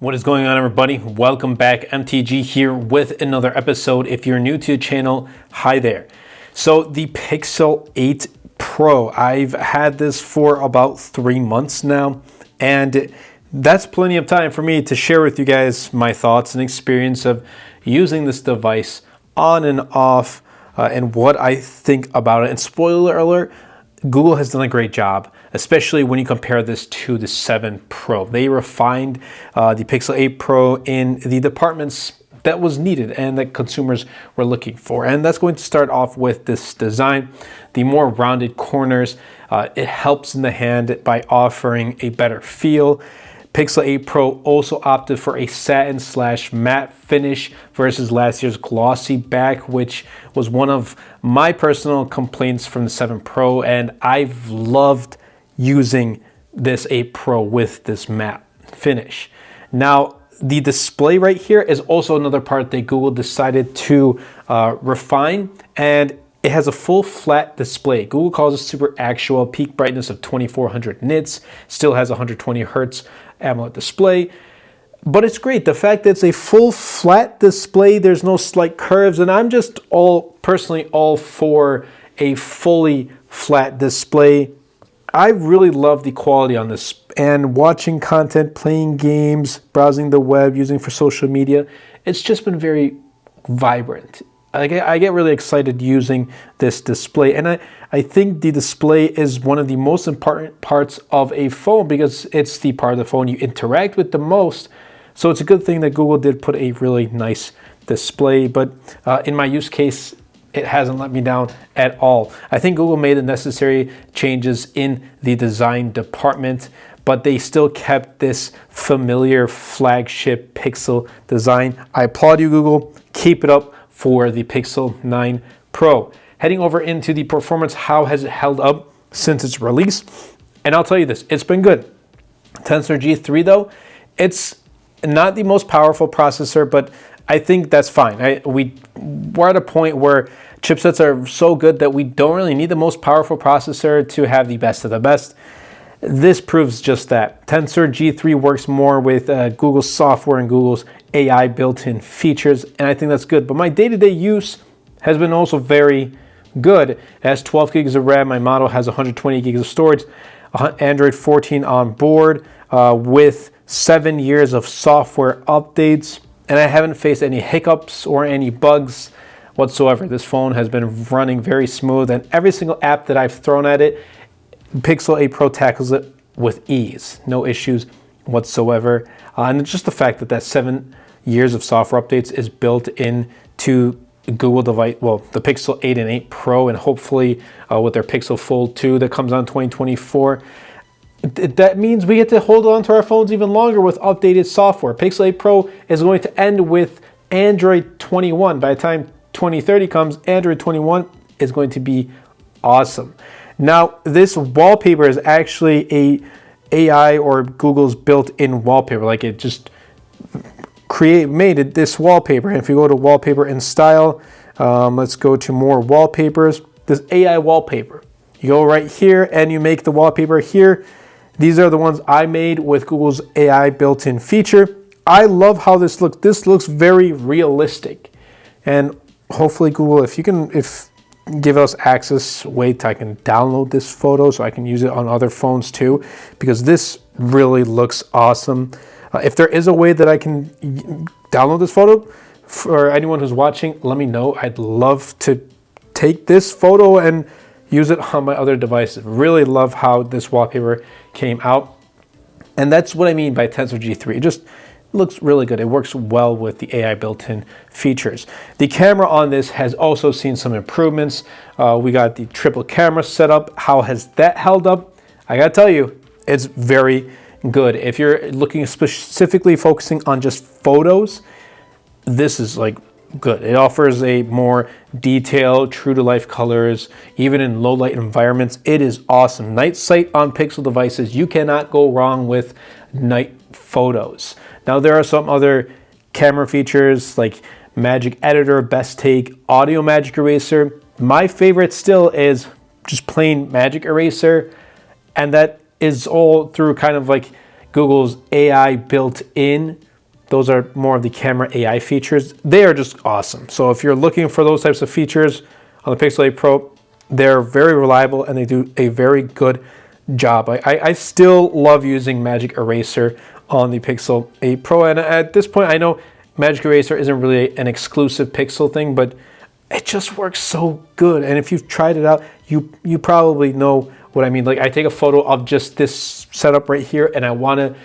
What is going on, everybody? Welcome back. MTG here with another episode. If you're new to the channel, hi there. So the Pixel 8 Pro, I've had this for about 3 months now, and that's plenty of time for me to share with you guys my thoughts and experience of using this device on and off, and what I think about it. And spoiler alert, Google has done a great job, especially when you compare this to the 7 Pro. They refined the Pixel 8 Pro in the departments that was needed and that consumers were looking for. And that's going to start off with this design, the more rounded corners. It helps in the hand by offering a better feel. Pixel 8 Pro also opted for a satin/matte finish versus last year's glossy back, which was one of my personal complaints from the 7 Pro, and I've loved using this 8 Pro with this matte finish. Now, the display right here is also another part that Google decided to refine, and it has a full flat display. Google calls it super actual, peak brightness of 2400 nits, still has 120 hertz AMOLED display, but it's great. The fact that it's a full flat display, there's no slight curves, and I'm just personally all for a fully flat display. I really love the quality on this, and watching content, playing games, browsing the web, using for social media, it's just been very vibrant. I get really excited using this display, and I think the display is one of the most important parts of a phone because it's the part of the phone you interact with the most. So it's a good thing that Google did put a really nice display, but in my use case, it hasn't let me down at all. I think Google made the necessary changes in the design department, but they still kept this familiar flagship Pixel design. I applaud you, Google. Keep it up for the Pixel 9 Pro. Heading over into the performance, how has it held up since its release? And I'll tell you this, it's been good. Tensor G3 though, it's not the most powerful processor, but I think that's fine. We're at a point where chipsets are so good that we don't really need the most powerful processor to have the best of the best. This proves just that. Tensor G3 works more with Google's software and Google's AI built-in features, and I think that's good. But my day-to-day use has been also very good. It has 12 gigs of RAM. My model has 120 gigs of storage, Android 14 on board, with 7 years of software updates, and I haven't faced any hiccups or any bugs whatsoever. This phone has been running very smooth, and every single app that I've thrown at it, Pixel 8 Pro tackles it with ease. No issues whatsoever. And it's just the fact that 7 years of software updates is built into Google device, well, the Pixel 8 and 8 Pro, and hopefully with their Pixel Fold 2 that comes out in 2024. That means we get to hold on to our phones even longer with updated software. Pixel 8 Pro is going to end with Android 21. By the time 2030 comes, Android 21 is going to be awesome. Now, this wallpaper is actually a AI or Google's built-in wallpaper. Like, it just made this wallpaper. And if you go to wallpaper and style, let's go to more wallpapers. This AI wallpaper. You go right here and you make the wallpaper here. These are the ones I made with Google's AI built-in feature. I love how this looks. This looks very realistic. And hopefully Google, if give us access way I can download this photo so I can use it on other phones too, because this really looks awesome. If there is a way that I can download this photo for anyone who's watching, let me know. I'd love to take this photo and use it on my other devices. Really love how this wallpaper came out. And that's what I mean by Tensor G3. It just looks really good. It works well with the AI built-in features. The camera on this has also seen some improvements. We got the triple camera setup. How has that held up? I gotta tell you, it's very good. If you're looking specifically focusing on just photos, this is like good. It offers a more detailed, true-to-life colors, even in low-light environments. It is awesome. Night sight on Pixel devices, you cannot go wrong with night photos. Now, there are some other camera features like Magic Editor, Best Take, Audio Magic Eraser. My favorite still is just plain Magic Eraser, and that is all through kind of like Google's AI built-in Those are more of the camera AI features. They are just awesome. So if you're looking for those types of features on the Pixel 8 Pro, they're very reliable and they do a very good job. I still love using Magic Eraser on the Pixel 8 Pro. And at this point, I know Magic Eraser isn't really an exclusive Pixel thing, but it just works so good. And if you've tried it out, you probably know what I mean. Like, I take a photo of just this setup right here and I want to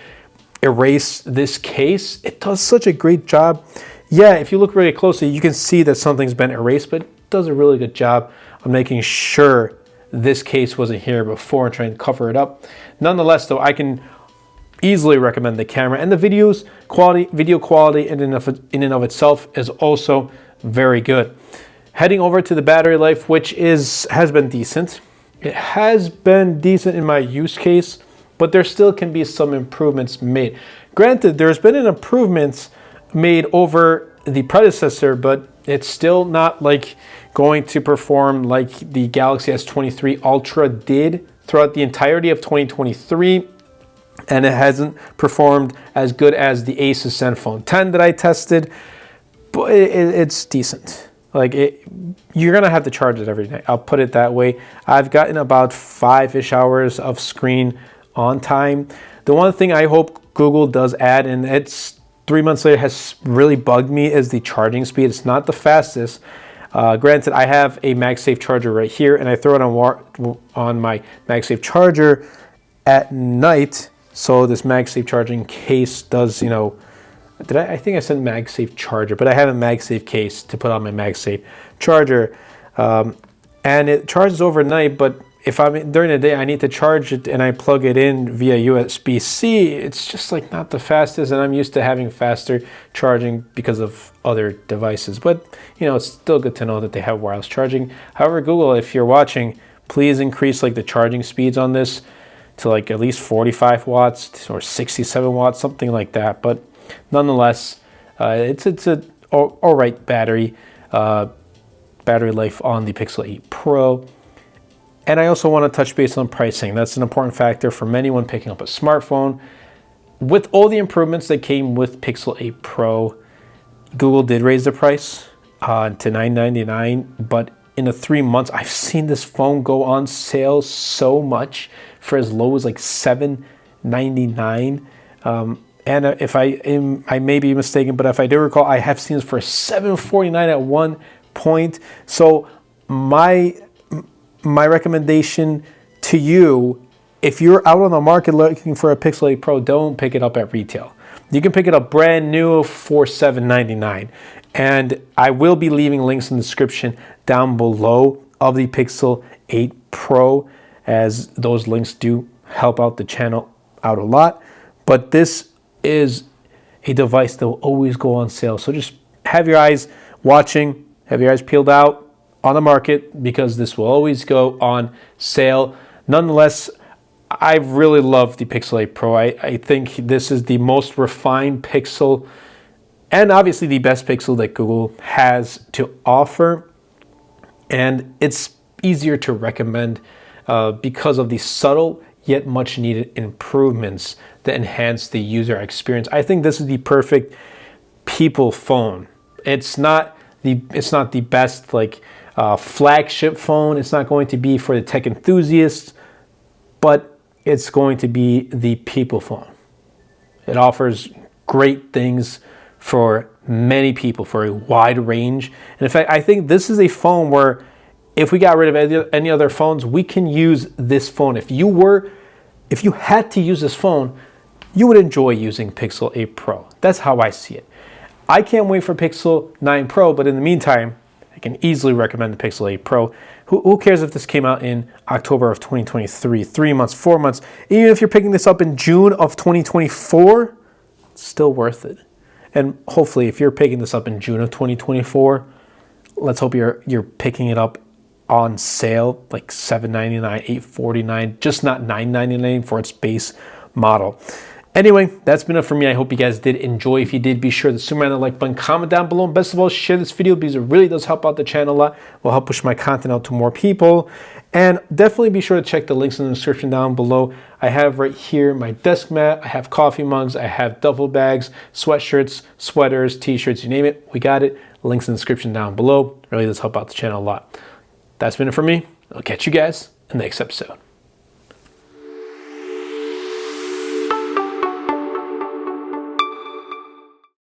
erase this case. It does such a great job. Yeah, if you look really closely, you can see that something's been erased, but it does a really good job of making sure this case wasn't here before and trying to cover it up. Nonetheless, though, I can easily recommend the camera, and the video quality in and of itself is also very good. Heading over to the battery life, which has been decent. It has been decent in my use case, but there still can be some improvements made. Granted, there's been an improvements made over the predecessor, but it's still not like going to perform like the Galaxy S23 Ultra did throughout the entirety of 2023. And it hasn't performed as good as the Asus Zenfone 10 that I tested, but it's decent. Like, you're gonna have to charge it every night. I'll put it that way. I've gotten about 5-ish hours of screen on time. The one thing I hope Google does add, and it's 3 months later, has really bugged me, is the charging speed. It's not the fastest. Granted, I have a MagSafe charger right here, and I throw it on my MagSafe charger at night. So this MagSafe charging case does, you know, I think I said MagSafe charger, but I have a MagSafe case to put on my MagSafe charger. And it charges overnight, but if I'm during the day, I need to charge it and I plug it in via USB-C, it's just like not the fastest, and I'm used to having faster charging because of other devices. But, you know, it's still good to know that they have wireless charging. However, Google, if you're watching, please increase like the charging speeds on this to like at least 45 watts or 67 watts, something like that. But nonetheless, it's a all right battery life on the Pixel 8 Pro. And I also want to touch base on pricing. That's an important factor for anyone picking up a smartphone. With all the improvements that came with Pixel 8 Pro, Google did raise the price to $999, but in the 3 months, I've seen this phone go on sale so much for as low as like $799. And if I may be mistaken, but if I do recall, I have seen this for $749 at one point. So my recommendation to you, if you're out on the market looking for a Pixel 8 Pro, don't pick it up at retail. You can pick it up brand new for $799. And I will be leaving links in the description down below of the Pixel 8 Pro, as those links do help out the channel out a lot. But this is a device that will always go on sale. So just have your eyes watching, have your eyes peeled out on the market, because this will always go on sale. Nonetheless, I really love the Pixel 8 Pro. I think this is the most refined Pixel, and obviously the best Pixel that Google has to offer. And it's easier to recommend because of the subtle yet much needed improvements that enhance the user experience. I think this is the perfect people phone. It's not the best like flagship phone. It's not going to be for the tech enthusiasts, but it's going to be the people phone. It offers great things for many people, for a wide range. And in fact, I think this is a phone where if we got rid of any other phones, we can use this phone. If you had to use this phone, you would enjoy using Pixel 8 Pro. That's how I see it. I can't wait for Pixel 9 Pro, but in the meantime, I can easily recommend the Pixel 8 Pro. Who cares if this came out in October of 2023, 3 months, 4 months? Even if you're picking this up in June of 2024, it's still worth it. And hopefully, if you're picking this up in June of 2024, let's hope you're picking it up on sale, like $799, $849, just not $999 for its base model. Anyway, that's been it for me. I hope you guys did enjoy. If you did, be sure to smash that like button, comment down below, and best of all, share this video because it really does help out the channel a lot. Will help push my content out to more people. And definitely be sure to check the links in the description down below. I have right here my desk mat, I have coffee mugs, I have duffel bags, sweatshirts, sweaters, t-shirts, you name it, we got it. Links in the description down below. It really does help out the channel a lot. That's been it for me. I'll catch you guys in the next episode.